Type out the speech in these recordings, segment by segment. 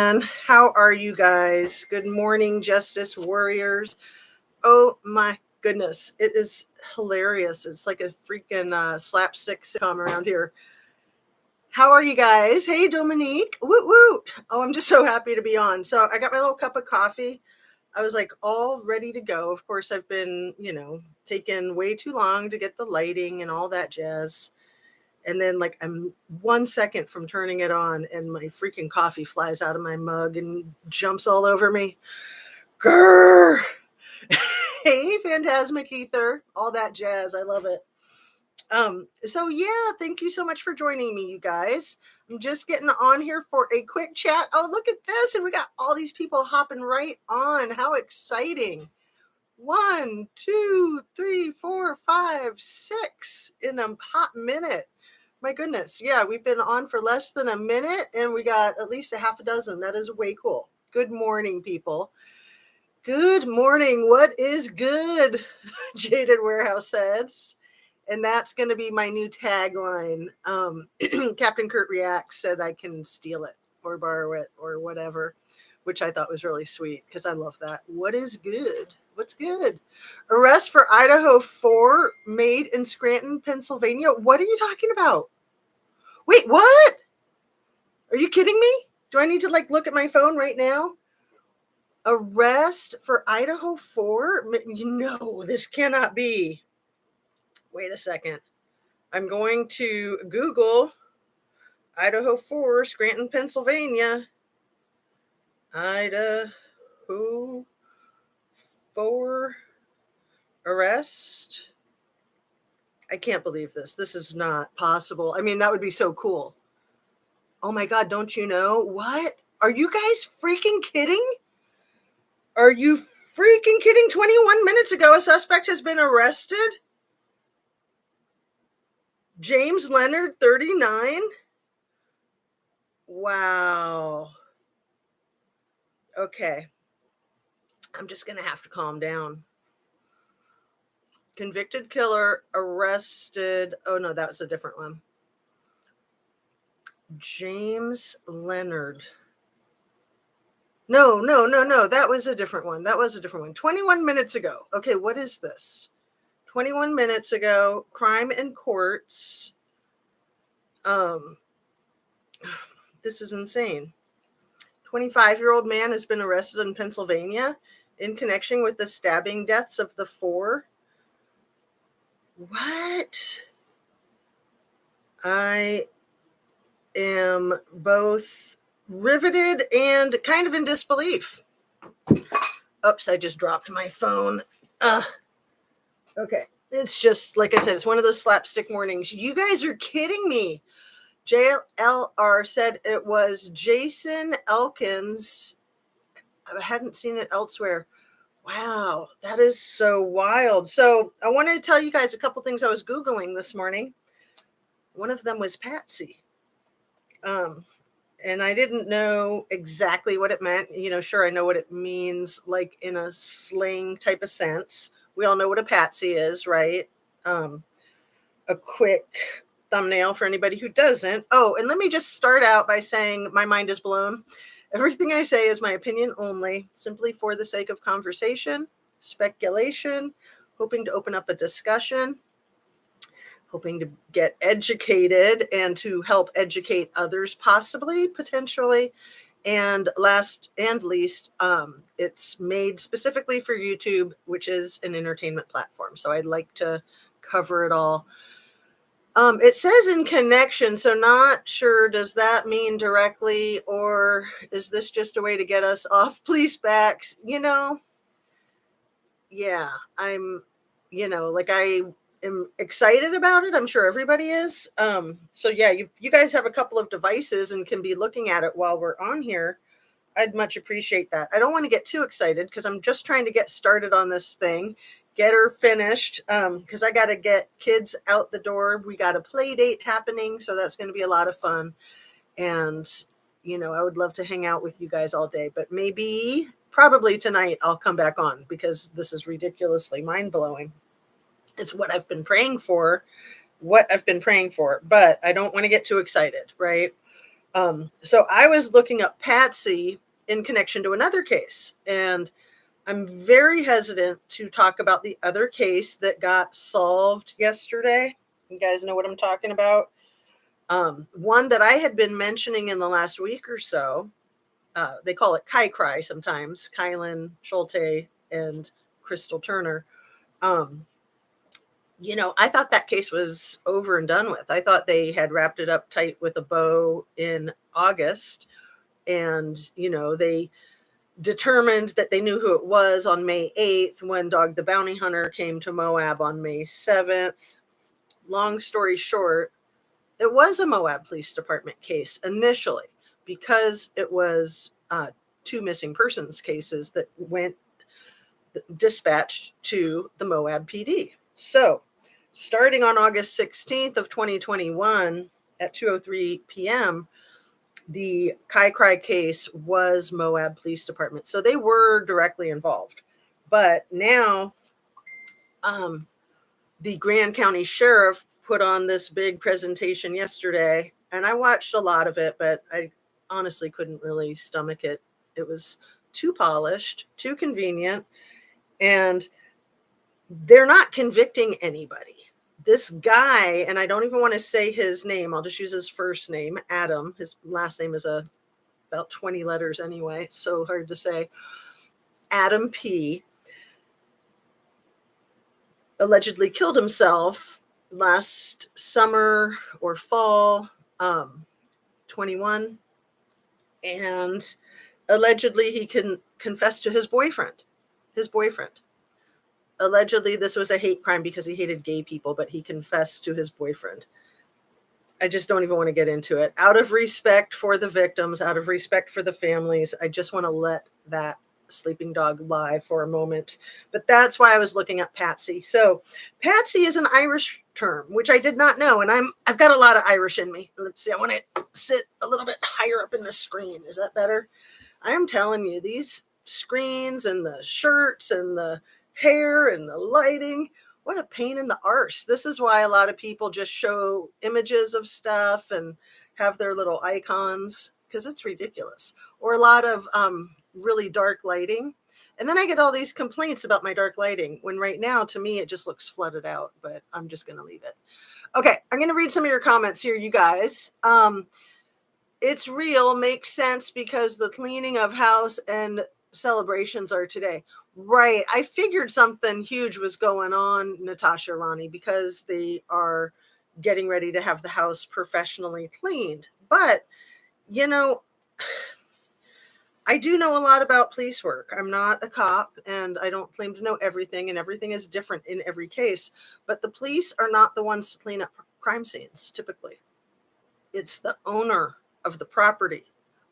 And how are you guys? Good morning, Justice Warriors. Oh my goodness, it is hilarious. It's like a freaking slapstick sitcom around here. How are you guys? Hey, Dominique. Woot woot. Oh, I'm just so happy to be on. So I got my little cup of coffee. I was like all ready to go. Of course, I've been, taking way too long to get the lighting and all that jazz. And then like I'm 1 second from turning it on and my freaking coffee flies out of my mug and jumps all over me. Grrr. Hey, Phantasmic Ether, all that jazz. I love it. So yeah, thank you so much for joining me, you guys. I'm just getting on here for a quick chat. Oh, look at this. And we got all these people hopping right on. How exciting. 1, 2, 3, 4, 5, 6 in a hot minute. My goodness. Yeah, we've been on for less than a minute and we got at least a half a dozen. That is way cool. Good morning, people. Good morning. What is good? Jaded Warehouse says. And that's going to be my new tagline. Captain Kurt Reacts said I can steal it or borrow it or whatever, which I thought was really sweet because I love that. What is good? What's good? Arrest for Idaho 4 made in Scranton, Pennsylvania. What are you talking about? Wait, what? Are you kidding me? Do I need to look at my phone right now? Arrest for Idaho 4? No, this cannot be. Wait a second. I'm going to Google Idaho 4, Scranton, Pennsylvania. Idaho 4 arrest. I can't believe this. This is not possible. I mean, that would be so cool. Oh my God, don't you know? What? Are you guys freaking kidding? Are you freaking kidding? 21 minutes ago, a suspect has been arrested. James Leonard, 39. Wow. Okay. I'm just going to have to calm down. Convicted killer arrested. Oh, no, that was a different one. James Leonard. No. That was a different one. 21 minutes ago. Okay, what is this? 21 minutes ago, crime in courts. This is insane. 25-year-old man has been arrested in Pennsylvania in connection with the stabbing deaths of the 4. What? I am both riveted and kind of in disbelief. Oops, I just dropped my phone. Okay. It's just, like I said, it's one of those slapstick mornings. You guys are kidding me. JLR said it was Jason Elkins. I hadn't seen it elsewhere. Wow, that is so wild. So I wanted to tell you guys a couple things I was Googling this morning. One of them was Patsy. And I didn't know exactly what it meant. Sure, I know what it means, like in a slang type of sense. We all know what a patsy is, right? A quick thumbnail for anybody who doesn't. Oh, and let me just start out by saying my mind is blown. Everything I say is my opinion only, simply for the sake of conversation, speculation, hoping to open up a discussion, hoping to get educated and to help educate others, possibly, potentially. And last and least, it's made specifically for YouTube, which is an entertainment platform. So I'd like to cover it all. It says in connection, so not sure, does that mean directly, or is this just a way to get us off police backs? Yeah, I'm, I am excited about it. I'm sure everybody is. So yeah, you guys have a couple of devices and can be looking at it while we're on here. I'd much appreciate that. I don't want to get too excited because I'm just trying to get started on this thing, get her finished, because I got to get kids out the door. We got a play date happening, so that's going to be a lot of fun. And, I would love to hang out with you guys all day, but probably tonight I'll come back on because this is ridiculously mind-blowing. It's what I've been praying for, but I don't want to get too excited, right? So I was looking up Patsy in connection to another case, and I'm very hesitant to talk about the other case that got solved yesterday. You guys know what I'm talking about? One that I had been mentioning in the last week or so. They call it KyCry sometimes, Kylan Schulte and Crystal Turner. Um, I thought that case was over and done with. I thought they had wrapped it up tight with a bow in August. And, they determined that they knew who it was on May 8th when Dog the Bounty Hunter came to Moab on May 7th. Long story short, it was a Moab Police Department case initially because it was two missing persons cases that went dispatched to the Moab PD. So, starting on August 16th of 2021 at 2:03 p.m., the KyCry case was Moab Police Department. So they were directly involved. But now the Grand County Sheriff put on this big presentation yesterday, and I watched a lot of it, but I honestly couldn't really stomach it. It was too polished, too convenient, and they're not convicting anybody. This guy, and I don't even want to say his name, I'll just use his first name, Adam. His last name is about 20 letters anyway, so hard to say. Adam P. allegedly killed himself last summer or fall 21, and allegedly he confessed to his boyfriend. Allegedly this was a hate crime because he hated gay people, but he confessed to his boyfriend. I just don't even want to get into it. Out of respect for the victims, out of respect for the families, I just want to let that sleeping dog lie for a moment. But that's why I was looking at Patsy. So Patsy is an Irish term, which I did not know. And I've got a lot of Irish in me. Let's see, I want to sit a little bit higher up in the screen. Is that better? I am telling you, these screens and the shirts and the hair and the lighting, what a pain in the arse. This is why a lot of people just show images of stuff and have their little icons, because it's ridiculous. Or a lot of really dark lighting. And then I get all these complaints about my dark lighting, when right now, to me, it just looks flooded out, but I'm just going to leave it. Okay, I'm going to read some of your comments here, you guys. It's real, makes sense because the cleaning of house and celebrations are today. Right. I figured something huge was going on, Natasha Ronnie, because they are getting ready to have the house professionally cleaned. But, I do know a lot about police work. I'm not a cop and I don't claim to know everything, and everything is different in every case. But the police are not the ones to clean up crime scenes, typically. It's the owner of the property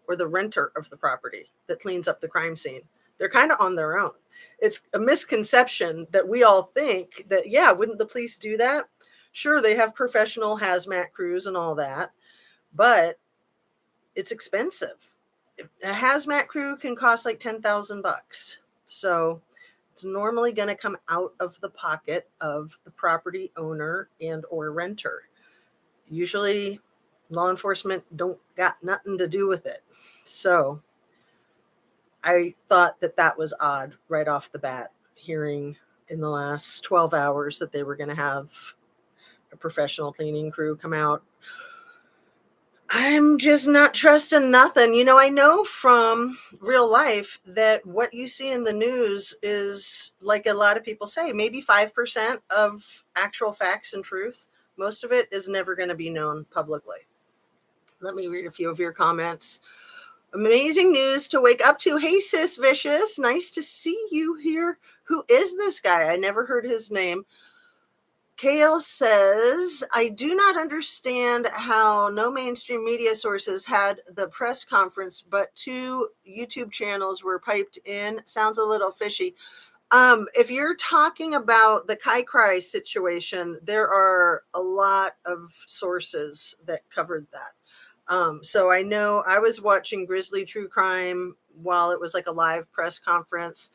or the renter of the property that cleans up the crime scene. They're kind of on their own. It's a misconception that we all think that, yeah, wouldn't the police do that? Sure, they have professional hazmat crews and all that, but it's expensive. A hazmat crew can cost like $10,000. So it's normally going to come out of the pocket of the property owner and or renter. Usually law enforcement don't got nothing to do with it. So I thought that was odd right off the bat, hearing in the last 12 hours that they were going to have a professional cleaning crew come out. I'm just not trusting nothing. I know from real life that what you see in the news is, like a lot of people say, maybe 5% of actual facts and truth. Most of it is never going to be known publicly. Let me read a few of your comments. Amazing news to wake up to. Hey, Sis Vicious. Nice to see you here. Who is this guy? I never heard his name. Kale says, I do not understand how no mainstream media sources had the press conference, but 2 YouTube channels were piped in. Sounds a little fishy. If you're talking about the KyCry situation, there are a lot of sources that covered that. So I know I was watching Grizzly True Crime while it was like a live press conference.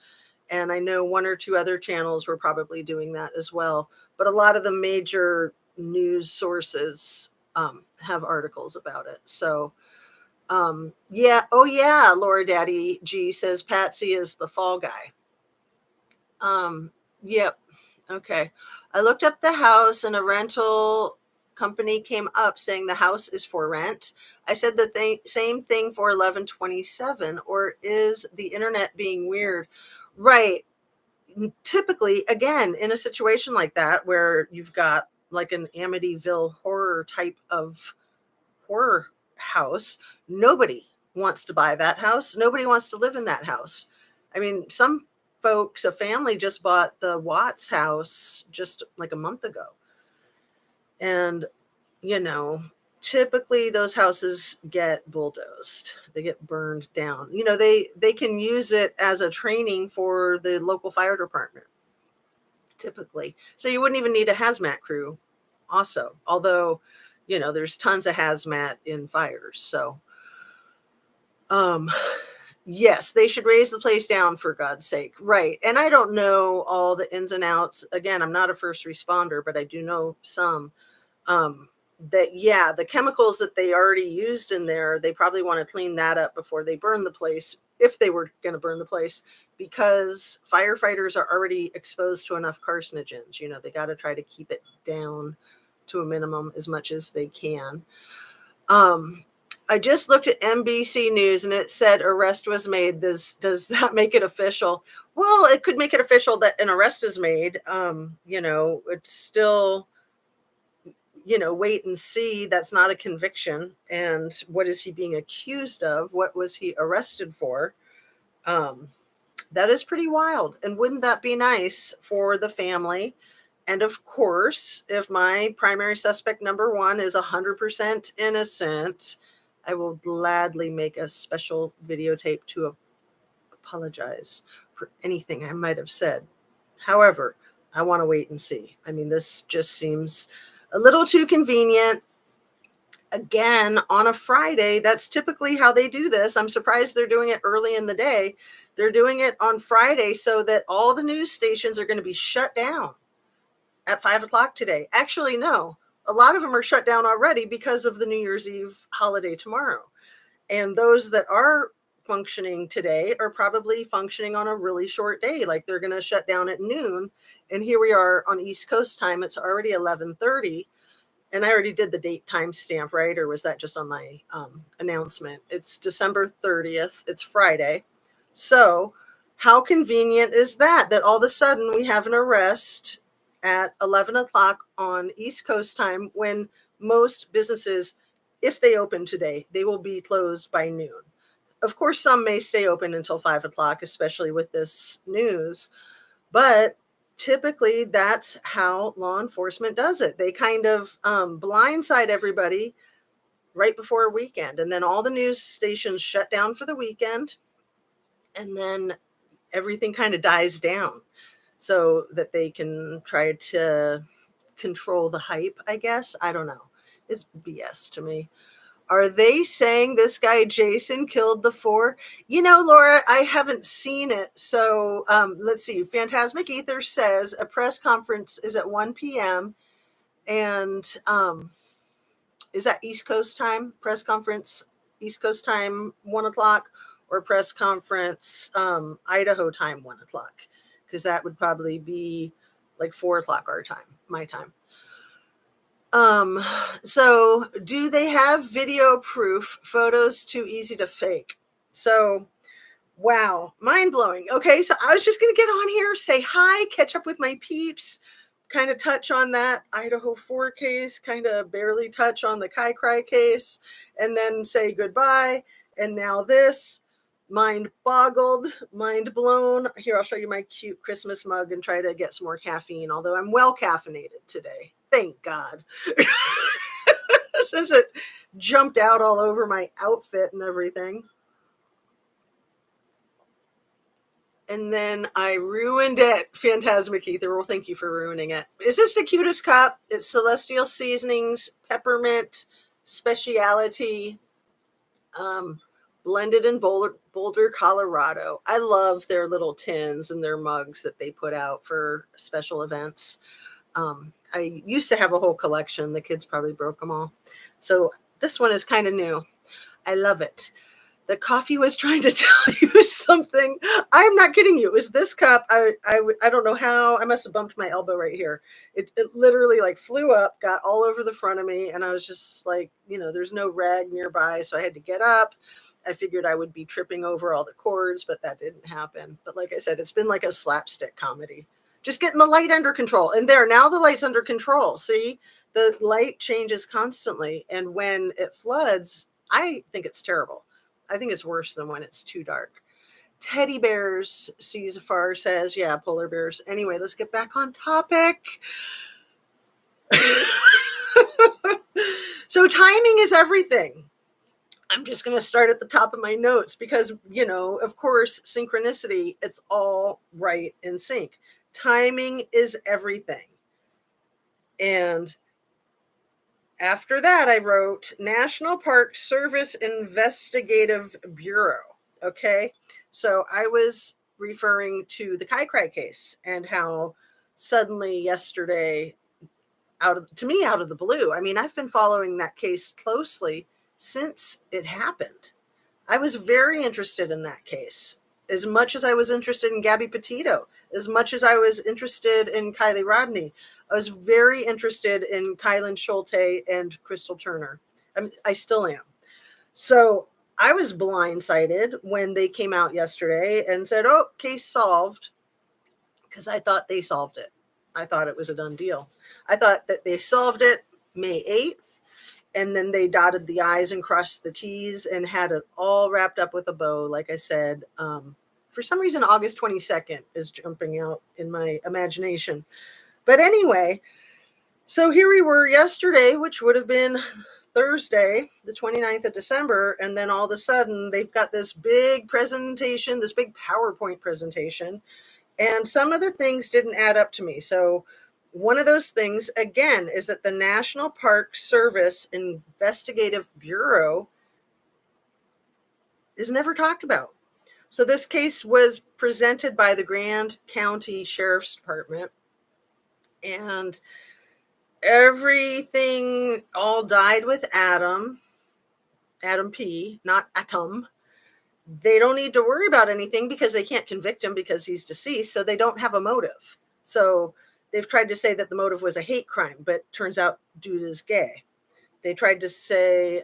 And I know 1 or 2 other channels were probably doing that as well. But a lot of the major news sources have articles about it. So Yeah. Oh yeah. Laura Daddy G says Patsy is the fall guy. Um, yep. Okay. I looked up the house and a rental company came up saying the house is for rent. I said the same thing for 1127, or is the internet being weird? Right. Typically, again, in a situation like that where you've got like an Amityville horror type of horror house, nobody wants to buy that house. Nobody wants to live in that house. I mean, some folks, a family just bought the Watts house just like a month ago. And, you know, typically those houses get bulldozed. They get burned down. You know, they can use it as a training for the local fire department typically. So you wouldn't even need a hazmat crew also. Although, you know, there's tons of hazmat in fires. So um yes, they should raise the place down for God's sake. Right. And I don't know all the ins and outs. Again, I'm not a first responder, but I do know some um that yeah, the chemicals that they already used in there, they probably want to clean that up before they burn the place, if they were going to burn the place, because firefighters are already exposed to enough carcinogens. You know, they got to try to keep it down to a minimum as much as they can. um I just looked at NBC News and it said arrest was made. Does that make it official? Well, it could make it official that an arrest is made. You know, it's still, you know, wait and see. That's not a conviction. And what is he being accused of? What was he arrested for? Um, that is pretty wild. And wouldn't that be nice for the family? And of course, if my primary suspect number one is 100% innocent, I will gladly make a special videotape to apologize for anything I might have said. However, I want to wait and see. I mean, this just seems a little too convenient. Again, on a Friday, that's typically how they do this. I'm surprised they're doing it early in the day. They're doing it on Friday so that all the news stations are going to be shut down at 5 o'clock today. Actually, no, a lot of them are shut down already because of the New Year's Eve holiday tomorrow. And those that are functioning today are probably functioning on a really short day, like they're going to shut down at noon. And here we are on East Coast time. It's already 11:30. And I already did the date timestamp, right? Or was that just on my announcement? It's December 30th. It's Friday. So, how convenient is that? That all of a sudden we have an arrest at 11 o'clock on East Coast time when most businesses, if they open today, they will be closed by noon. Of course, some may stay open until 5 o'clock, especially with this news. But typically, that's how law enforcement does it. They kind of blindside everybody right before a weekend. And then all the news stations shut down for the weekend. And then everything kind of dies down so that they can try to control the hype, I guess. I don't know. It's BS to me. Are they saying this guy Jason killed the four? You know, Laura, I haven't seen it. So let's see. Phantasmic Ether says a press conference is at 1 p.m. And is that East Coast time? Press conference, East Coast time, 1 o'clock, or press conference, Idaho time, 1 o'clock? Because that would probably be like 4 o'clock our time, my time. So do they have video proof? Photos too easy to fake. So, wow, mind blowing. Okay, so I was just gonna get on here, say hi, catch up with my peeps, kind of touch on that Idaho 4 case, kind of barely touch on the KyCry case, and then say goodbye. And now this, mind boggled, mind blown. Here, I'll show you my cute Christmas mug and try to get some more caffeine, although I'm well caffeinated today. Thank God. Since it jumped out all over my outfit and everything. And then I ruined it. Phantasmic Ether. Well, thank you for ruining it. Is this the cutest cup? It's Celestial Seasonings, Peppermint Speciality, um, blended in Boulder, Colorado. I love their little tins and their mugs that they put out for special events. I used to have a whole collection. The kids probably broke them all. So this one is kind of new. I love it. The coffee was trying to tell you something. I'm not kidding you. It was this cup. I don't know how. I must have bumped my elbow right here. It literally like flew up, got all over the front of me, and I was just like, there's no rag nearby, so I had to get up. I figured I would be tripping over all the cords, but that didn't happen. But like I said, it's been like a slapstick comedy. Just getting the light under control. And now the light's under control. See, the light changes constantly. And when it floods, I think it's terrible. I think it's worse than when it's too dark. Teddy bears, sees afar says, yeah, polar bears. Anyway, let's get back on topic. So timing is everything. I'm just going to start at the top of my notes because, of course, synchronicity, it's all right in sync. Timing is everything. And after that, I wrote National Park Service Investigative Bureau. Okay. So I was referring to the KyCry case and how suddenly yesterday, out of the blue, I mean, I've been following that case closely since it happened. I was very interested in that case, as much as I was interested in Gabby Petito, as much as I was interested in Kylie Rodney. I was very interested in Kylan Schulte and Crystal Turner. I still am. So I was blindsided when they came out yesterday and said, oh, case solved, because I thought they solved it. I thought it was a done deal. I thought that they solved it May 8th, and then they dotted the I's and crossed the T's and had it all wrapped up with a bow, like I said. For some reason, August 22nd is jumping out in my imagination. But anyway, so here we were yesterday, which would have been Thursday, the 29th of December, and then all of a sudden they've got this big presentation, this big PowerPoint presentation, and some of the things didn't add up to me. So one of those things, again, is that the National Park Service Investigative Bureau is never talked about. So this case was presented by the Grand County Sheriff's Department, and everything all died with Adam P., not Atom. They don't need to worry about anything because they can't convict him because he's deceased, so they don't have a motive. So they've tried to say that the motive was a hate crime, but turns out dude is gay. They tried to say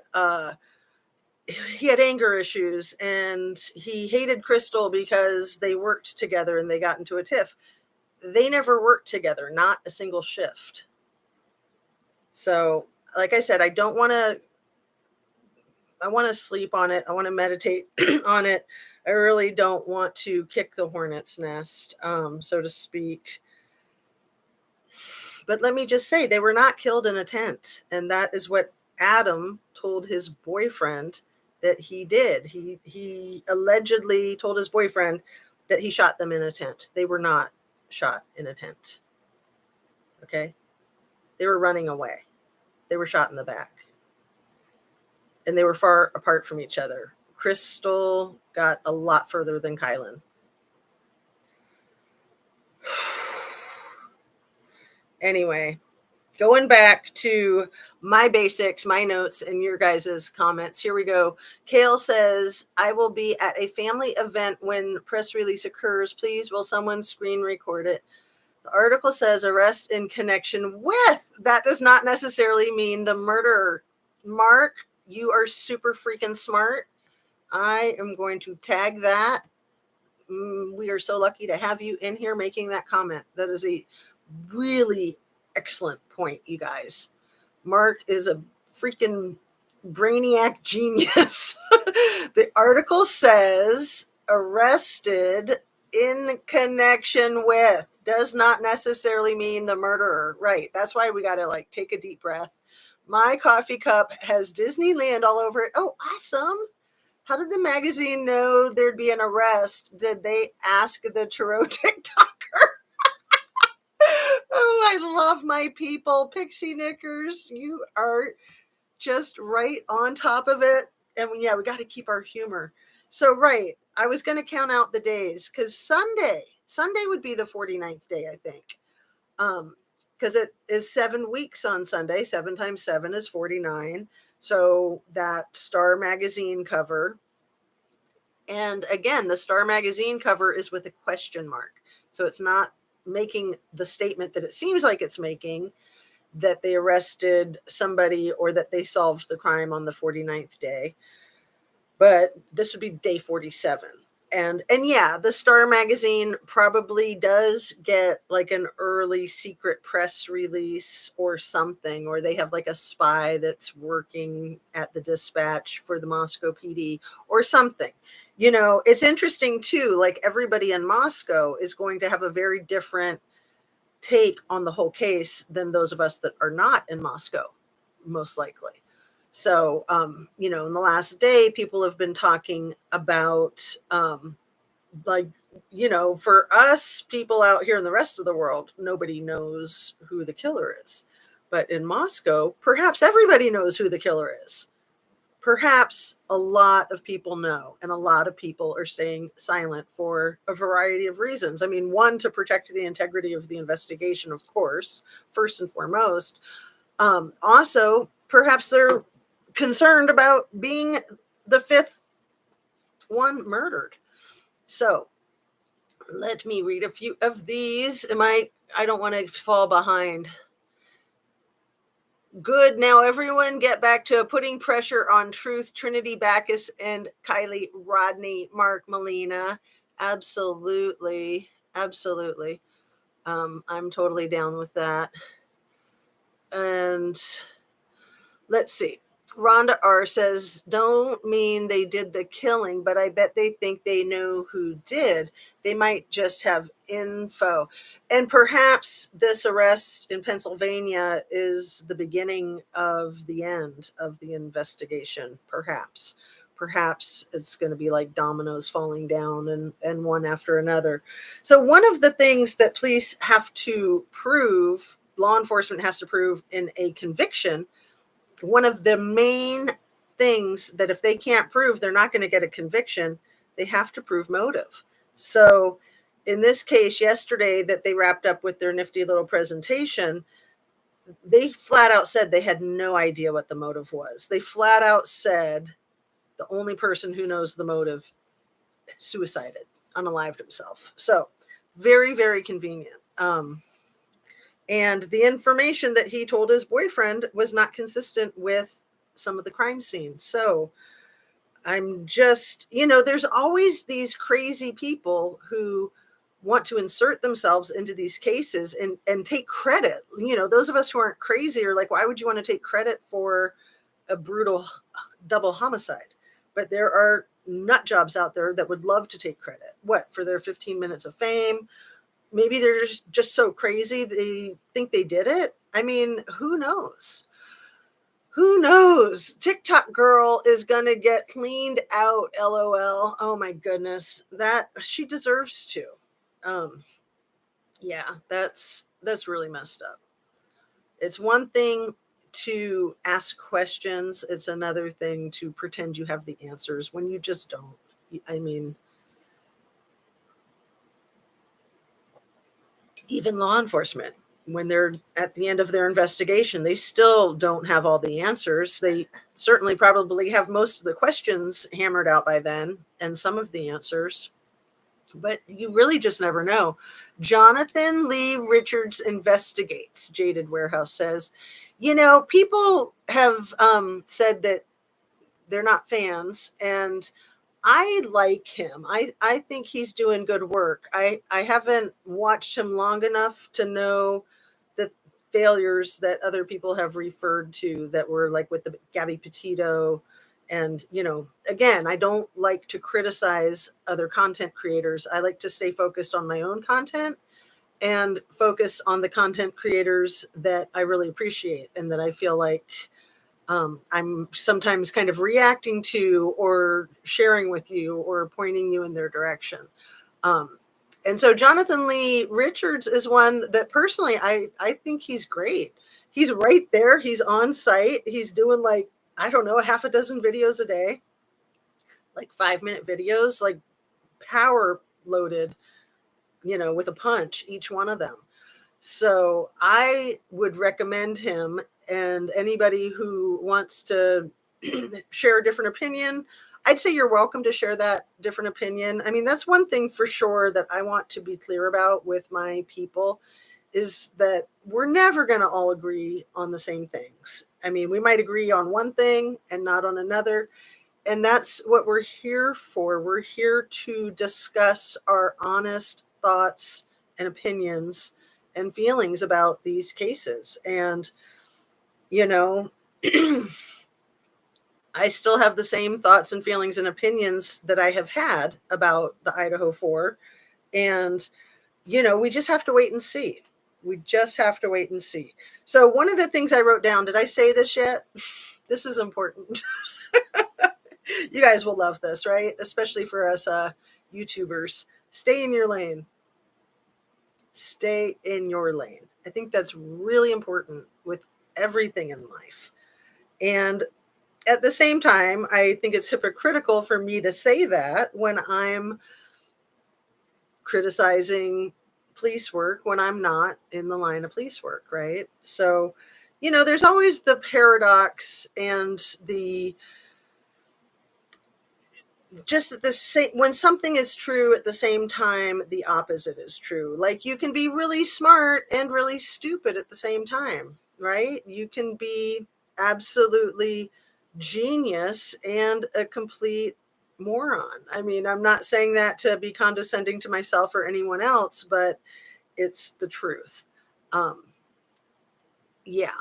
he had anger issues and he hated Crystal because they worked together and they got into a tiff. They never worked together, not a single shift. So, like I said, I want to sleep on it. I want to meditate on it. I really don't want to kick the hornet's nest, so to speak. But let me just say, they were not killed in a tent. And that is what Adam told his boyfriend that he did. He allegedly told his boyfriend that he shot them in a tent. They were not shot in a tent. Okay? They were running away. They were shot in the back. And they were far apart from each other. Crystal got a lot further than Kylan. Anyway, going back to my basics, my notes, and your guys' comments. Here we go. Kale says, I will be at a family event when press release occurs. Please, will someone screen record it? The article says arrest in connection with. That does not necessarily mean the murder. Mark, you are super freaking smart. I am going to tag that. We are so lucky to have you in here making that comment. That is a really excellent point, you guys. Mark is a freaking brainiac genius. The article says arrested in connection with does not necessarily mean the murderer. Right. That's why we got to take a deep breath. My coffee cup has Disneyland all over it. Oh, awesome. How did the magazine know there'd be an arrest? Did they ask the Turo TikToker? Oh, I love my people. Pixie Knickers, you are just right on top of it. And yeah, we got to keep our humor. So, right, I was going to count out the days because Sunday would be the 49th day, I think. Because it is 7 weeks on Sunday. 7 times 7 is 49. So that Star magazine cover, and again, the Star magazine cover is with a question mark. So it's not making the statement that it seems like it's making, that they arrested somebody or that they solved the crime on the 49th day. But this would be day 47. And yeah, the Star magazine probably does get like an early secret press release or something, or they have like a spy that's working at the dispatch for the Moscow PD or something. You know, it's interesting too, like everybody in Moscow is going to have a very different take on the whole case than those of us that are not in Moscow, most likely. So, you know, in the last day, people have been talking about, like, you know, for us people out here in the rest of the world, nobody knows who the killer is. But in Moscow, perhaps everybody knows who the killer is. Perhaps a lot of people know, and a lot of people are staying silent for a variety of reasons. I mean, one, to protect the integrity of the investigation, of course, first and foremost. Also, perhaps they're concerned about being the fifth one murdered. So let me read a few of these. I don't want to fall behind. Good. Now everyone get back to putting pressure on Truth, Trinity Backus, and Kylie Rodney, Mark Molina. Absolutely. Absolutely. I'm totally down with that. And let's see. Rhonda R says, don't mean they did the killing, but I bet they think they know who did. They might just have info. And perhaps this arrest in Pennsylvania is the beginning of the end of the investigation. Perhaps. Perhaps it's going to be like dominoes falling down and one after another. So one of the things that police have to prove, law enforcement has to prove in a conviction, one of the main things that if they can't prove, they're not going to get a conviction, they have to prove motive. So in this case yesterday that they wrapped up with their nifty little presentation, they flat out said they had no idea what the motive was. They flat out said the only person who knows the motive suicided, unalived himself. So very, very convenient. And the information that he told his boyfriend was not consistent with some of the crime scenes. So I'm just, you know, there's always these crazy people who want to insert themselves into these cases and take credit. You know, those of us who aren't crazy are like, why would you want to take credit for a brutal double homicide? But there are nut jobs out there that would love to take credit. What, for their 15 minutes of fame? Maybe they're just so crazy they think they did it. I mean, who knows? Who knows? TikTok girl is gonna get cleaned out. LOL. Oh my goodness, that she deserves to. Yeah, that's really messed up. It's one thing to ask questions. It's another thing to pretend you have the answers when you just don't. I mean, even law enforcement, when they're at the end of their investigation, they still don't have all the answers. They certainly probably have most of the questions hammered out by then and some of the answers, but you really just never know. Jonathan Lee Richards investigates, Jaded Warehouse says. You know, people have said that they're not fans, and I like him. I think he's doing good work. I haven't watched him long enough to know the failures that other people have referred to that were like with the Gabby Petito. And, you know, again, I don't like to criticize other content creators. I like to stay focused on my own content and focused on the content creators that I really appreciate and that I feel like I'm sometimes kind of reacting to or sharing with you or pointing you in their direction. And so Jonathan Lee Richards is one that personally I think he's great. He's right there. He's on site. He's doing like, I don't know, a half a dozen videos a day, like 5-minute videos, like power loaded, you know, with a punch, each one of them. So I would recommend him. And anybody who wants to share a different opinion, I'd say you're welcome to share that different opinion. I mean, that's one thing for sure that I want to be clear about with my people, is that we're never going to all agree on the same things. I mean, we might agree on one thing and not on another. And that's what we're here for. We're here to discuss our honest thoughts and opinions and feelings about these cases. And, you know, I still have the same thoughts and feelings and opinions that I have had about the Idaho 4. And, you know, we just have to wait and see. We just have to wait and see. So one of the things I wrote down, did I say this yet? This is important. You guys will love this, right? Especially for us YouTubers. Stay in your lane. Stay in your lane. I think that's really important with everything in life. And at the same time, I think it's hypocritical for me to say that when I'm criticizing police work when I'm not in the line of police work, right? So, you know, there's always the paradox and the just at the same, when something is true at the same time, the opposite is true. Like you can be really smart and really stupid at the same time, right? You can be absolutely genius and a complete moron. I mean, I'm not saying that to be condescending to myself or anyone else, but it's the truth. Yeah.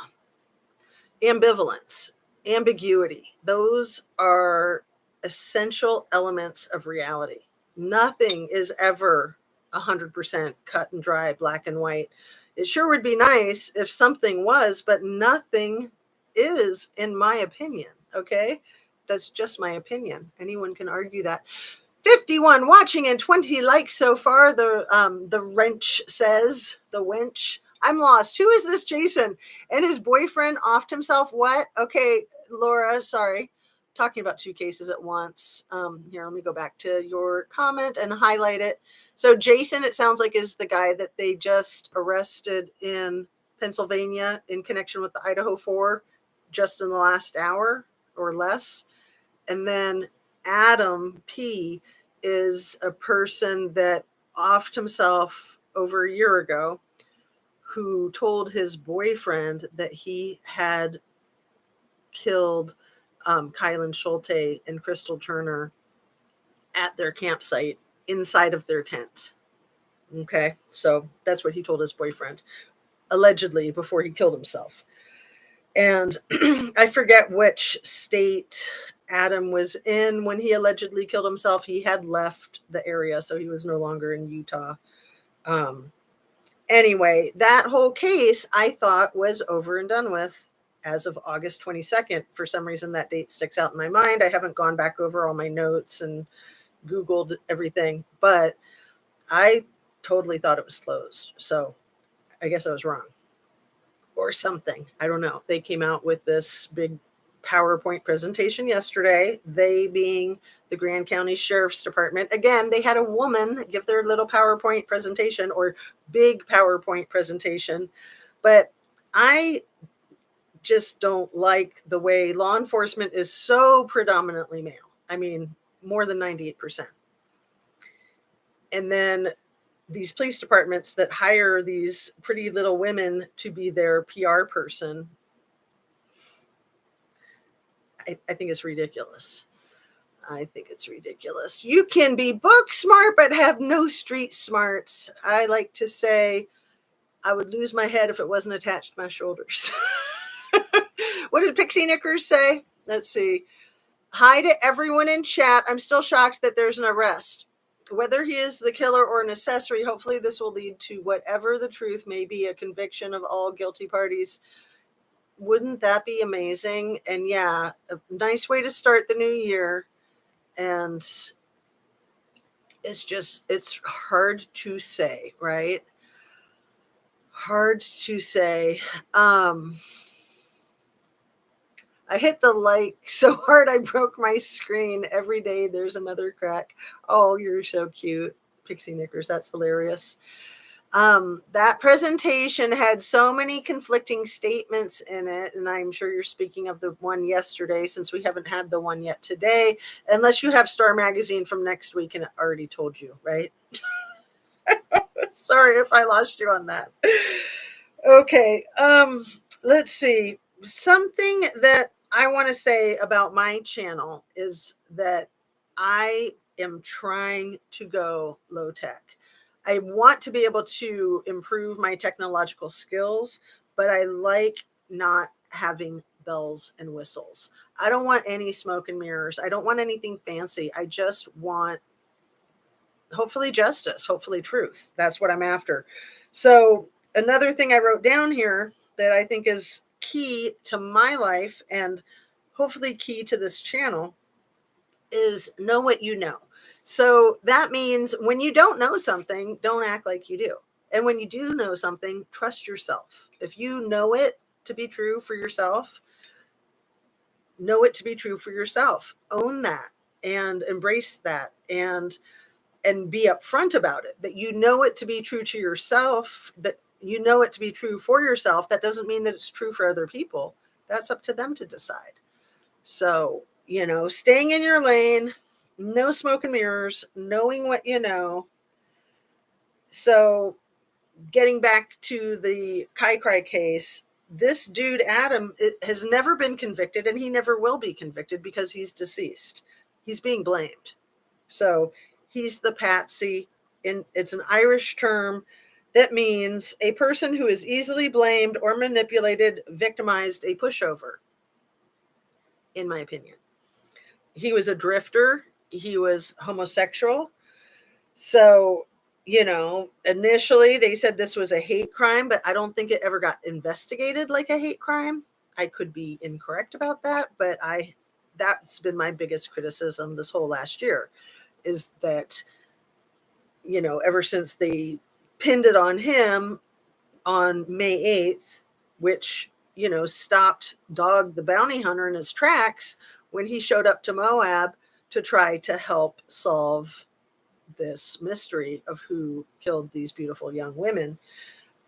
Ambivalence, ambiguity, those are essential elements of reality. Nothing is ever 100% cut and dry, black and white. It sure would be nice if something was, but nothing is, in my opinion. Okay? That's just my opinion. Anyone can argue that. 51 watching and 20 likes so far. The wrench says, the wench. I'm lost. Who is this Jason? And his boyfriend offed himself. What? Okay, Laura, sorry. Talking about two cases at once. Here, let me go back to your comment and highlight it. So Jason, it sounds like, is the guy that they just arrested in Pennsylvania in connection with the Idaho 4 just in the last hour or less. And then Adam P is a person that offed himself over a year ago, who told his boyfriend that he had killed Kylan Schulte and Crystal Turner at their campsite inside of their tent. Okay, so that's what he told his boyfriend, allegedly, before he killed himself. And I forget which state Adam was in when he allegedly killed himself. He had left the area, so he was no longer in Utah. Anyway, that whole case I thought was over and done with as of August 22nd. For some reason, that date sticks out in my mind. I haven't gone back over all my notes and Googled everything, but I totally thought it was closed. So I guess I was wrong. Or something. I don't know. They came out with this big PowerPoint presentation yesterday, they being the Grand County Sheriff's Department. Again, they had a woman give their little PowerPoint presentation, or big PowerPoint presentation. But I just don't like the way law enforcement is so predominantly male. I mean, more than 98%. And then these police departments that hire these pretty little women to be their PR person, I think it's ridiculous. I think it's ridiculous. You can be book smart, but have no street smarts. I like to say I would lose my head if it wasn't attached to my shoulders. What did Pixie Knickers say? Let's see. Hi to everyone in chat. I'm still shocked that there's an arrest. Whether he is the killer or an accessory, hopefully this will lead to whatever the truth may be, a conviction of all guilty parties. Wouldn't that be amazing? And yeah, a nice way to start the new year. And it's hard to say, right? Hard to say. I hit the like so hard I broke my screen. Every day there's another crack. Oh, you're so cute, Pixie Knickers. That's hilarious. That presentation had so many conflicting statements in it, and I'm sure you're speaking of the one yesterday, since we haven't had the one yet today, unless you have Star Magazine from next week and it already told you, right? Sorry if I lost you on that. Okay, let's see. Something that I want to say about my channel is that I am trying to go low tech. I want to be able to improve my technological skills, but I like not having bells and whistles. I don't want any smoke and mirrors. I don't want anything fancy. I just want, hopefully, justice, hopefully truth. That's what I'm after. So another thing I wrote down here that I think is key to my life and hopefully key to this channel is know what you know. So that means when you don't know something, don't act like you do. And when you do know something, trust yourself. If you know it to be true for yourself, know it to be true for yourself. Own that and embrace that and be upfront about it, that you know it to be true to yourself, that you know it to be true for yourself. That doesn't mean that it's true for other people. That's up to them to decide. So, staying in your lane, no smoke and mirrors, knowing what you know. So, getting back to the KyCry case, this dude, Adam, has never been convicted and he never will be convicted because he's deceased. He's being blamed. So, he's the patsy. And it's an Irish term that means a person who is easily blamed or manipulated, victimized, a pushover, in my opinion. He was a drifter. He was homosexual. So, initially they said this was a hate crime, but I don't think it ever got investigated like a hate crime. I could be incorrect about that, but that's been my biggest criticism this whole last year is that, ever since they pinned it on him on May 8th, which, stopped Dog the bounty hunter in his tracks when he showed up to Moab to try to help solve this mystery of who killed these beautiful young women.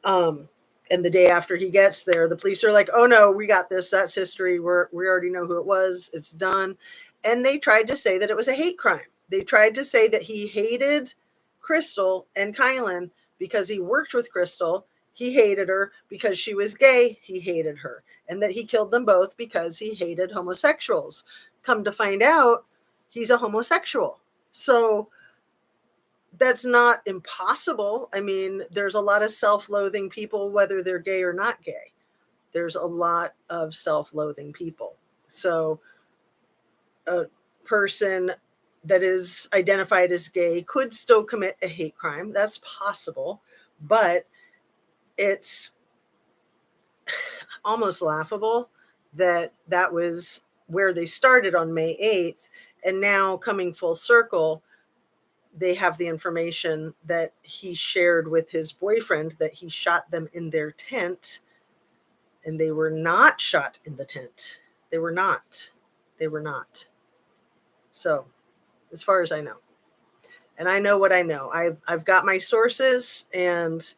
And the day after he gets there, the police are like, oh no, we got this. That's history. We already know who it was. It's done. And they tried to say that it was a hate crime. They tried to say that he hated Crystal and Kylan because he worked with Crystal. He hated her because she was gay. He hated her. And that he killed them both because he hated homosexuals. Come to find out, he's a homosexual. So that's not impossible. I mean, there's a lot of self-loathing people, whether they're gay or not gay. There's a lot of self-loathing people. So a person that is identified as gay could still commit a hate crime. That's possible, but it's almost laughable that that was where they started on May 8th. And now coming full circle, they have the information that he shared with his boyfriend that he shot them in their tent, and they were not shot in the tent. They were not. So, as far as I know, and I know what I know, I've got my sources, and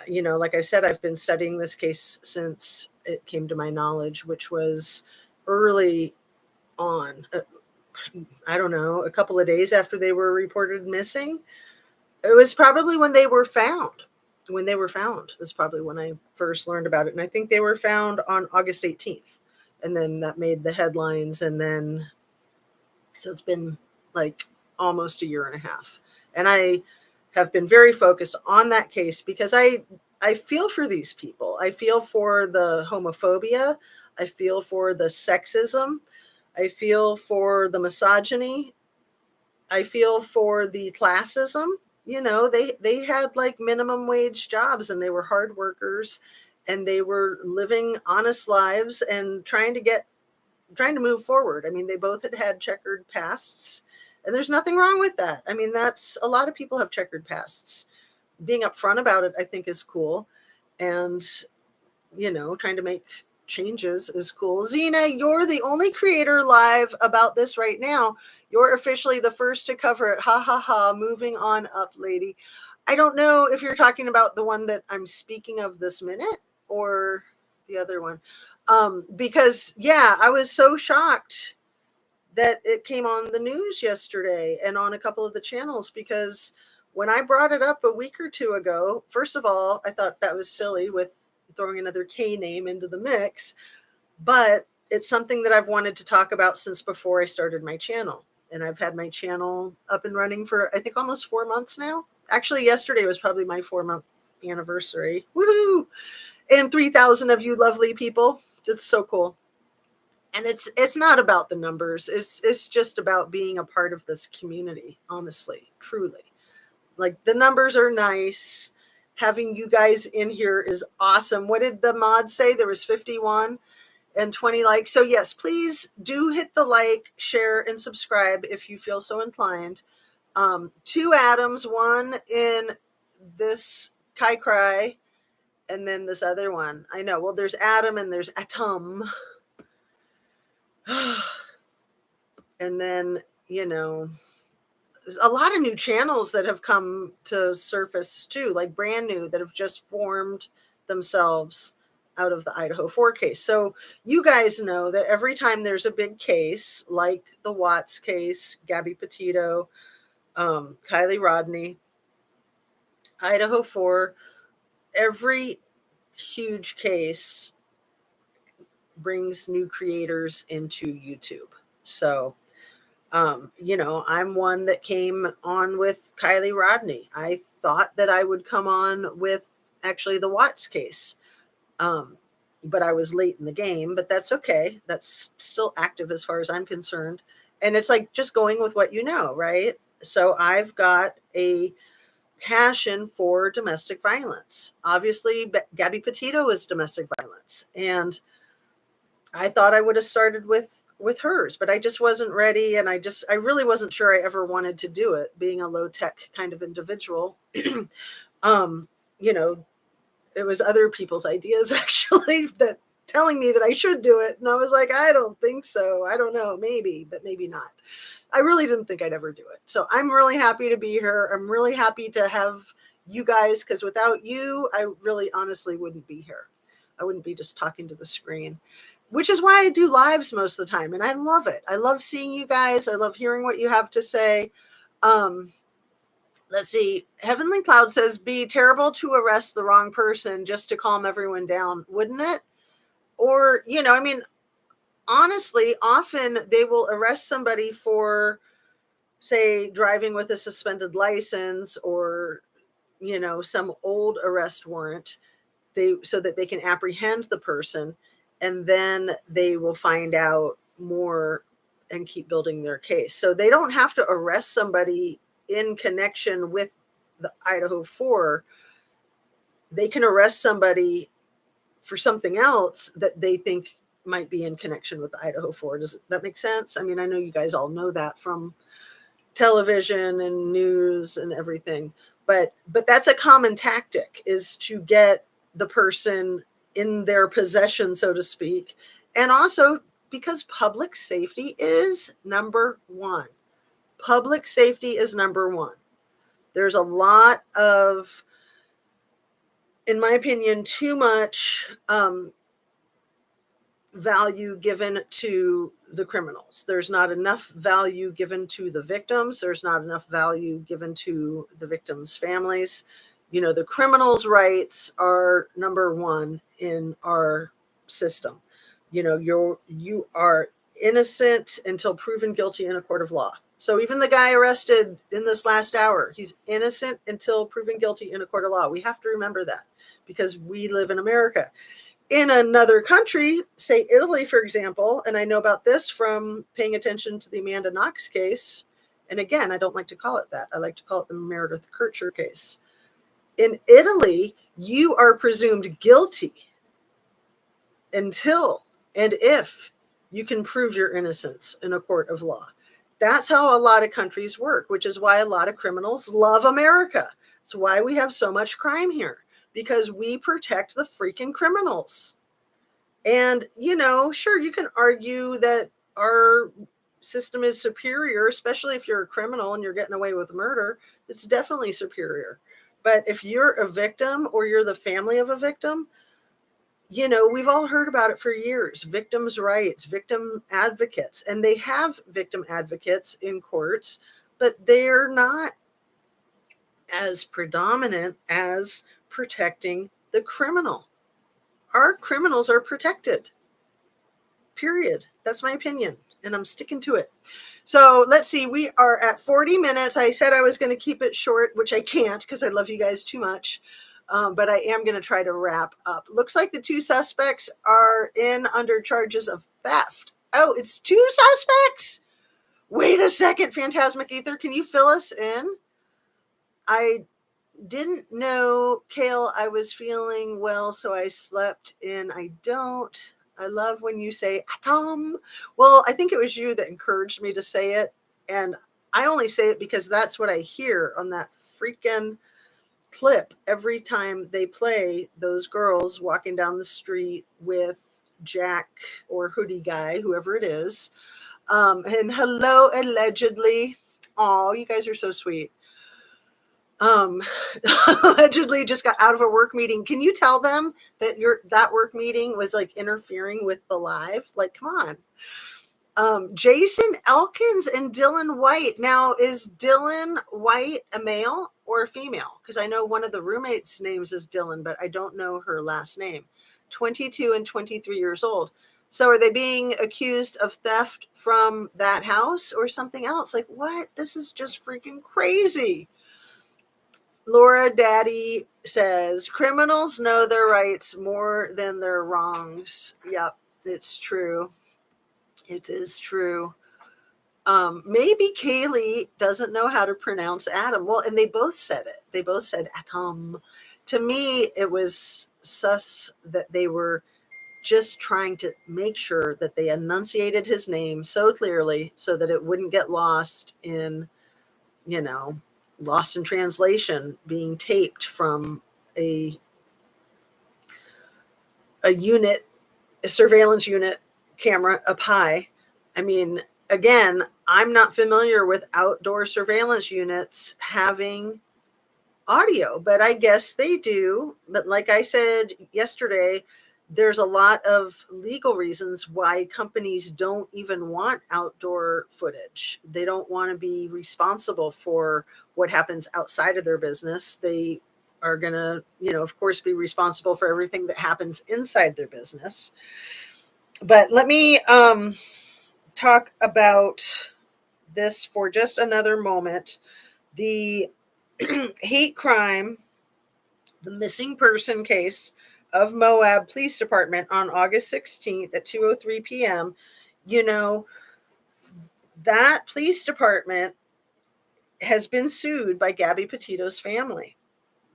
like I said, I've been studying this case since it came to my knowledge, which was early on. I don't know, a couple of days after they were reported missing. It was probably when they were found. Is probably when I first learned about it. And I think they were found on August 18th. And then that made the headlines. And then, so it's been like almost a year and a half. And I have been very focused on that case because I feel for these people. I feel for the homophobia. I feel for the sexism. I feel for the misogyny. I feel for the classism. They had like minimum wage jobs and they were hard workers and they were living honest lives and trying to move forward. I mean, they both had checkered pasts, and there's nothing wrong with that. I mean, that's a lot of people have checkered pasts. Being upfront about it, I think, is cool. And, trying to make changes is cool. Zena, you're the only creator live about this right now. You're officially the first to cover it. Ha ha ha. Moving on up, lady. I don't know if you're talking about the one that I'm speaking of this minute or the other one. Because yeah, I was so shocked that it came on the news yesterday and on a couple of the channels, because when I brought it up a week or two ago, first of all, I thought that was silly with throwing another K name into the mix, but it's something that I've wanted to talk about since before I started my channel. And I've had my channel up and running for, I think, almost 4 months now. Actually, yesterday was probably my 4 month anniversary. Woohoo! And 3,000 of you lovely people. It's so cool. And it's not about the numbers. It's just about being a part of this community, honestly, truly. Like, the numbers are nice. Having you guys in here is awesome. What did the mod say? There was 51 and 20 likes. So yes, please do hit the like, share, and subscribe if you feel so inclined. 2 Adams, one in this KyCry, and then this other one. I know. Well, there's Adam and there's Atom. And then, there's a lot of new channels that have come to surface too, like brand new, that have just formed themselves out of the Idaho 4 case. So you guys know that every time there's a big case, like the Watts case, Gabby Petito, Kylie Rodney, Idaho 4, every huge case brings new creators into YouTube. So, I'm one that came on with Kylie Rodney. I thought that I would come on with actually the Watts case. But I was late in the game, but that's okay. That's still active as far as I'm concerned. And it's like just going with what you know, right? So I've got a passion for domestic violence. Obviously, Gabby Petito is domestic violence. And I thought I would have started with hers, but I just wasn't ready, and I really wasn't sure I ever wanted to do it, being a low tech kind of individual. um, you know, it was other people's ideas actually that telling me that I should do it, and I was like, I don't think so. I don't know, maybe, but maybe not. I really didn't think I'd ever do it. So I'm really happy to be here. I'm really happy to have you guys, because without you, I really honestly wouldn't be here. I wouldn't be just talking to the screen, which is why I do lives most of the time. And I love it. I love seeing you guys. I love hearing what you have to say. Let's see. Heavenly Cloud says, be terrible to arrest the wrong person just to calm everyone down, wouldn't it? Or, honestly, often they will arrest somebody for, say, driving with a suspended license, or, some old arrest warrant, so that they can apprehend the person, and then they will find out more and keep building their case. So they don't have to arrest somebody in connection with the Idaho 4. They can arrest somebody for something else that they think might be in connection with the Idaho 4. Does that make sense? I mean, I know you guys all know that from television and news and everything, but that's a common tactic, is to get the person in their possession, so to speak. And also because public safety is number one. Public safety is number one. There's a lot of, in my opinion, too much value given to the criminals. There's not enough value given to the victims. There's not enough value given to the victims' families. The criminals' rights are number one in our system. You are innocent until proven guilty in a court of law. So even the guy arrested in this last hour, he's innocent until proven guilty in a court of law. We have to remember that, because we live in America. In another country, say Italy, for example, and I know about this from paying attention to the Amanda Knox case. And again, I don't like to call it that. I like to call it the Meredith Kircher case. In Italy, you are presumed guilty until and if you can prove your innocence in a court of law. That's how a lot of countries work, which is why a lot of criminals love America. It's why we have so much crime here, because we protect the freaking criminals. And, sure, you can argue that our system is superior, especially if you're a criminal and you're getting away with murder. It's definitely superior. But if you're a victim or you're the family of a victim, we've all heard about it for years. Victims' rights, victim advocates, and they have victim advocates in courts, but they're not as predominant as protecting the criminal. Our criminals are protected. Period. That's my opinion, and I'm sticking to it. So let's see. We are at 40 minutes. I said I was going to keep it short, which I can't because I love you guys too much. But I am going to try to wrap up. Looks like the 2 suspects are in under charges of theft. Oh, it's 2 suspects? Wait a second, Phantasmic Ether. Can you fill us in? I didn't know, Kale, I was feeling well, so I slept in. I don't. I love when you say atom. Well, I think it was you that encouraged me to say it. And I only say it because that's what I hear on that freaking clip every time they play those girls walking down the street with Jack or Hoodie Guy, whoever it is. And hello, allegedly. Oh, you guys are so sweet. Allegedly just got out of a work meeting. Can you tell them that that work meeting was like interfering with the live? Like, come on. Jason Elkins and Dylan White. Now, is Dylan White a male or a female? Because I know one of the roommates' names is Dylan, but I don't know her last name. 22 and 23 years old. So are they being accused of theft from that house or something else? Like, what? This is just freaking crazy. Laura Daddy says, criminals know their rights more than their wrongs. Yep, it's true. It is true. Maybe Kaylee doesn't know how to pronounce Adam. Well, and they both said it. They both said Atom. To me, it was sus that they were just trying to make sure that they enunciated his name so clearly so that it wouldn't get lost in translation, being taped from a unit, a surveillance unit camera up high. I mean, again, I'm not familiar with outdoor surveillance units having audio, but I guess they do. But like I said yesterday, there's a lot of legal reasons why companies don't even want outdoor footage. They don't want to be responsible for what happens outside of their business. They are going to, of course, be responsible for everything that happens inside their business. But let me talk about this for just another moment. The hate crime, the missing person case of Moab Police Department on August 16th at 2:03 p.m. That police department has been sued by Gabby Petito's family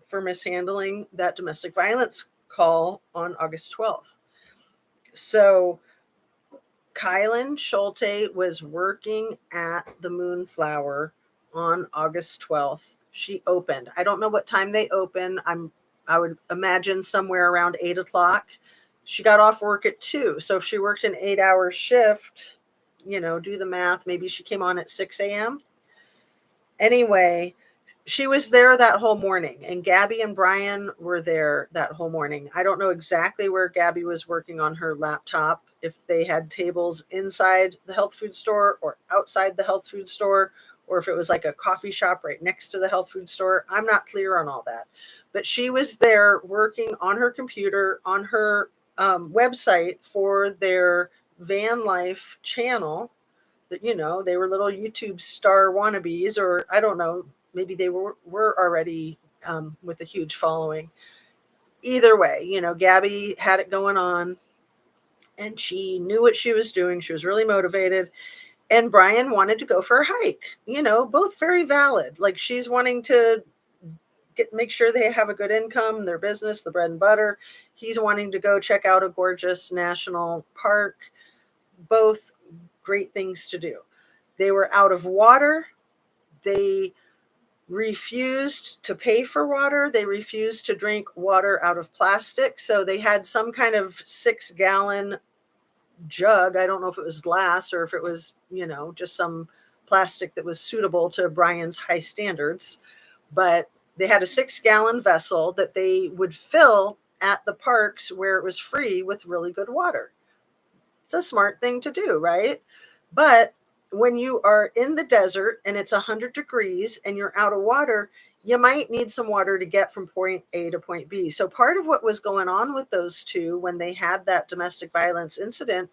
for mishandling that domestic violence call on August 12th. So Kylan Schulte was working at the Moonflower on August 12th. She opened. I don't know what time they open. I would imagine somewhere around 8 o'clock. She got off work at 2. So if she worked an 8-hour shift, do the math. Maybe she came on at 6 a.m. Anyway, she was there that whole morning, and Gabby and Bryan were there that whole morning. I don't know exactly where Gabby was working on her laptop, if they had tables inside the health food store or outside the health food store, or if it was like a coffee shop right next to the health food store. I'm not clear on all that. But she was there working on her computer, on her website for their van life channel. That, they were little YouTube star wannabes, or I don't know, maybe they were already with a huge following. Either way, Gabby had it going on, and she knew what she was doing. She was really motivated. And Bryan wanted to go for a hike, both very valid. Like, she's wanting to make sure they have a good income, their business, the bread and butter. He's wanting to go check out a gorgeous national park. Both great things to do. They were out of water. They refused to pay for water. They refused to drink water out of plastic. So they had some kind of 6-gallon jug. I don't know if it was glass or if it was, just some plastic that was suitable to Bryan's high standards. But they had a 6-gallon vessel that they would fill at the parks where it was free with really good water. It's a smart thing to do, right? But when you are in the desert and it's 100 degrees and you're out of water, you might need some water to get from point A to point B. So part of what was going on with those two when they had that domestic violence incident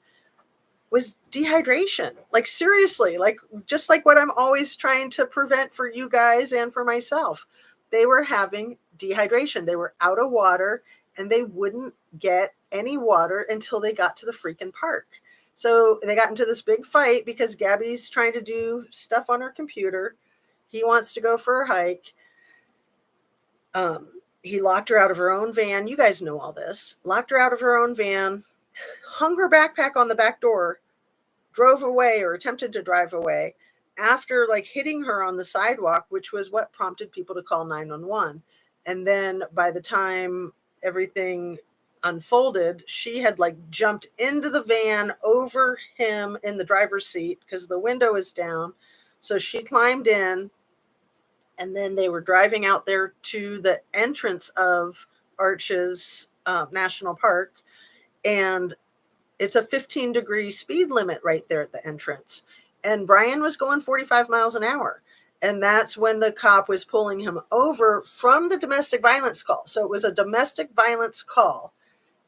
was dehydration. Like seriously, like just like what I'm always trying to prevent for you guys and for myself. They were having dehydration. They were out of water and they wouldn't get any water until they got to the freaking park. So they got into this big fight because Gabby's trying to do stuff on her computer. He wants to go for a hike. He locked her out of her own van. You guys know all this. Locked her out of her own van, hung her backpack on the back door, drove away or attempted to drive away after like hitting her on the sidewalk, which was what prompted people to call 911. And then by the time everything unfolded, she had like jumped into the van over him in the driver's seat because the window is down. So she climbed in, and then they were driving out there to the entrance of Arches National Park. And it's a 15-degree speed limit right there at the entrance. And Bryan was going 45 miles an hour. And that's when the cop was pulling him over from the domestic violence call. So it was a domestic violence call,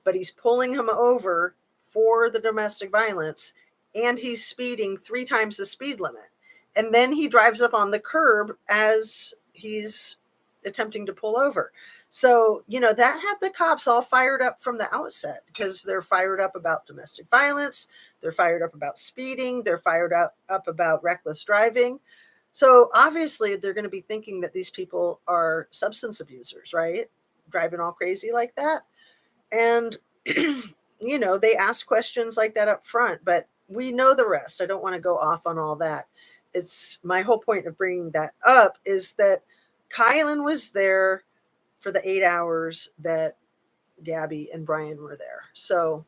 but he's pulling him over for the domestic violence, and he's speeding 3 times the speed limit. And then he drives up on the curb as he's attempting to pull over. So, that had the cops all fired up from the outset because they're fired up about domestic violence. They're fired up about speeding. They're fired up about reckless driving. So obviously they're going to be thinking that these people are substance abusers, right? Driving all crazy like that. And, they ask questions like that up front, but we know the rest. I don't want to go off on all that. It's my whole point of bringing that up is that Kylan was there for the 8 hours that Gabby and Bryan were there. So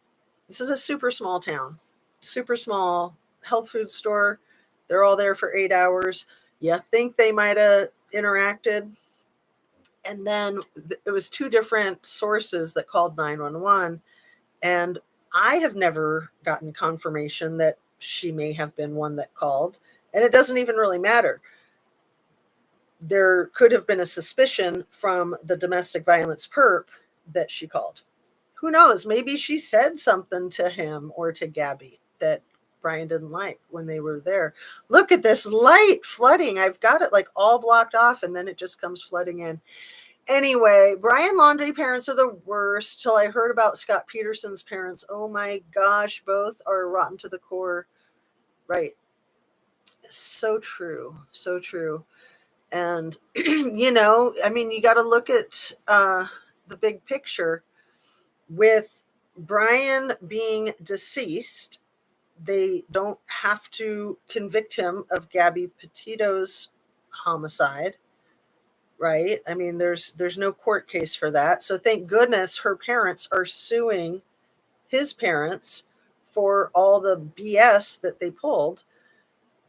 this is a super small town, super small health food store. They're all there for 8 hours. You think they might have interacted. And then it was 2 different sources that called 911. And I have never gotten confirmation that she may have been one that called. And it doesn't even really matter. There could have been a suspicion from the domestic violence perp that she called. Who knows? Maybe she said something to him or to Gabby that Bryan didn't like when they were there. Look at this light flooding. I've got it like all blocked off and then it just comes flooding in. Anyway, Bryan Laundrie parents are the worst. Till I heard about Scott Peterson's parents. Oh my gosh, both are rotten to the core. Right. So true. So true. And, you got to look at the big picture. With Bryan being deceased, they don't have to convict him of Gabby Petito's homicide, right? I mean, there's no court case for that. So thank goodness her parents are suing his parents for all the BS that they pulled.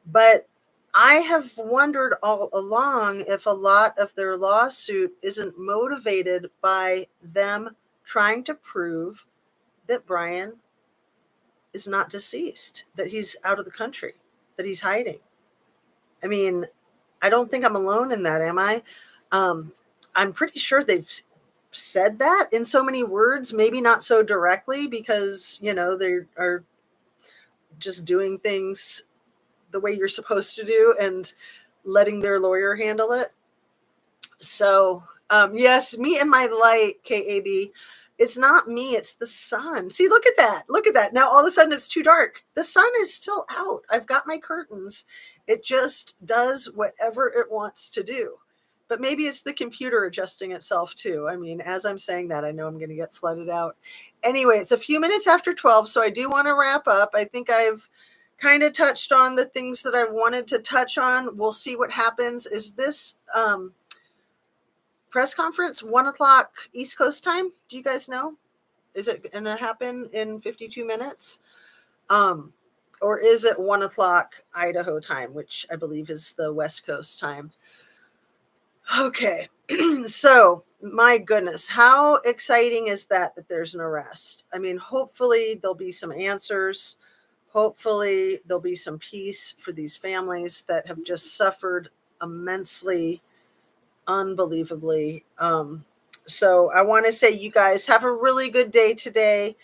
But I have wondered all along if a lot of their lawsuit isn't motivated by them trying to prove that Bryan is not deceased, that he's out of the country, that he's hiding. I mean, I don't think I'm alone in that, am I? I'm pretty sure they've said that in so many words, maybe not so directly because, they are just doing things the way you're supposed to do and letting their lawyer handle it. So, yes, me and my light, KAB. It's not me, it's the sun. See, look at that. Look at that. Now all of a sudden it's too dark. The sun is still out. I've got my curtains. It just does whatever it wants to do. But maybe it's the computer adjusting itself too. I mean, as I'm saying that, I know I'm going to get flooded out. Anyway, it's a few minutes after 12, so I do want to wrap up. I think I've kind of touched on the things that I wanted to touch on. We'll see what happens. Is this press conference 1:00 East Coast time? Do you guys know? Is it going to happen in 52 minutes? Or is it 1:00 Idaho time, which I believe is the West Coast time? Okay. So, my goodness, how exciting is that there's an arrest? I mean, hopefully there'll be some answers. Hopefully there'll be some peace for these families that have just suffered immensely, unbelievably. So I want to say, you guys have a really good day today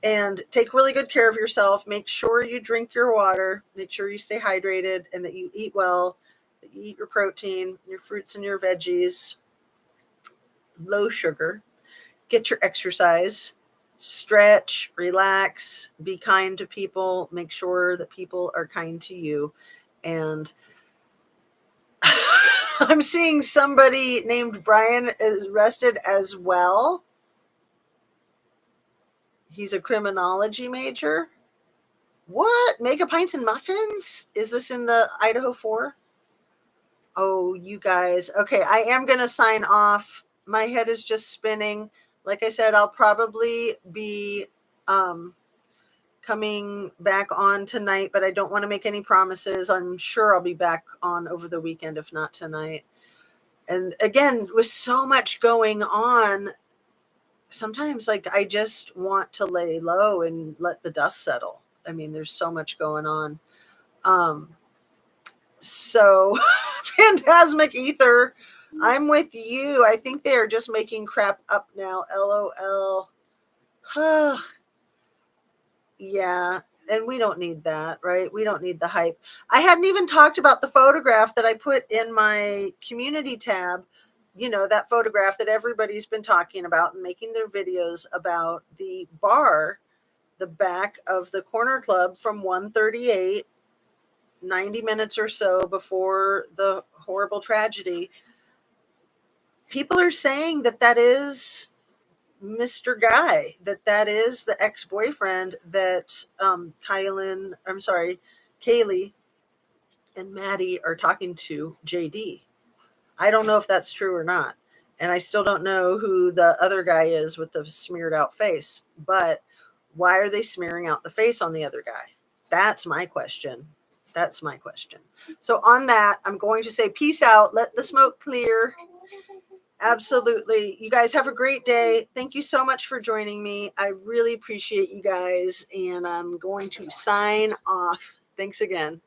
and take really good care of yourself. Make sure you drink your water, make sure you stay hydrated, and that you eat well, that you eat your protein, your fruits and your veggies, low sugar, get your exercise, stretch, relax, be kind to people, make sure that people are kind to you. And I'm seeing somebody named Bryan is arrested as well. He's a criminology major. What? Mega Pints and Muffins? Is this in the Idaho 4? Oh, you guys. Okay, I am going to sign off. My head is just spinning. Like I said, I'll probably be coming back on tonight, but I don't want to make any promises. I'm sure I'll be back on over the weekend, if not tonight. And again, with so much going on, sometimes like I just want to lay low and let the dust settle. I mean, there's so much going on. So Phantasmic Ether, I'm with you. I think they are just making crap up now. LOL. Yeah. And we don't need that, right? We don't need the hype. I hadn't even talked about the photograph that I put in my community tab. You know, that photograph that everybody's been talking about and making their videos about, the bar, the back of the Corner Club from 138, 90 minutes or so before the horrible tragedy. People are saying that that is Mr. Guy, that is the ex-boyfriend that Kaylee and Maddie are talking to JD. I don't know if that's true or not. And I still don't know who the other guy is with the smeared out face. But why are they smearing out the face on the other guy? That's my question. That's my question. So on that, I'm going to say peace out. Let the smoke clear. Absolutely. You guys have a great day. Thank you so much for joining me. I really appreciate you guys. And I'm going to sign off. Thanks again.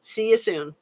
See you soon.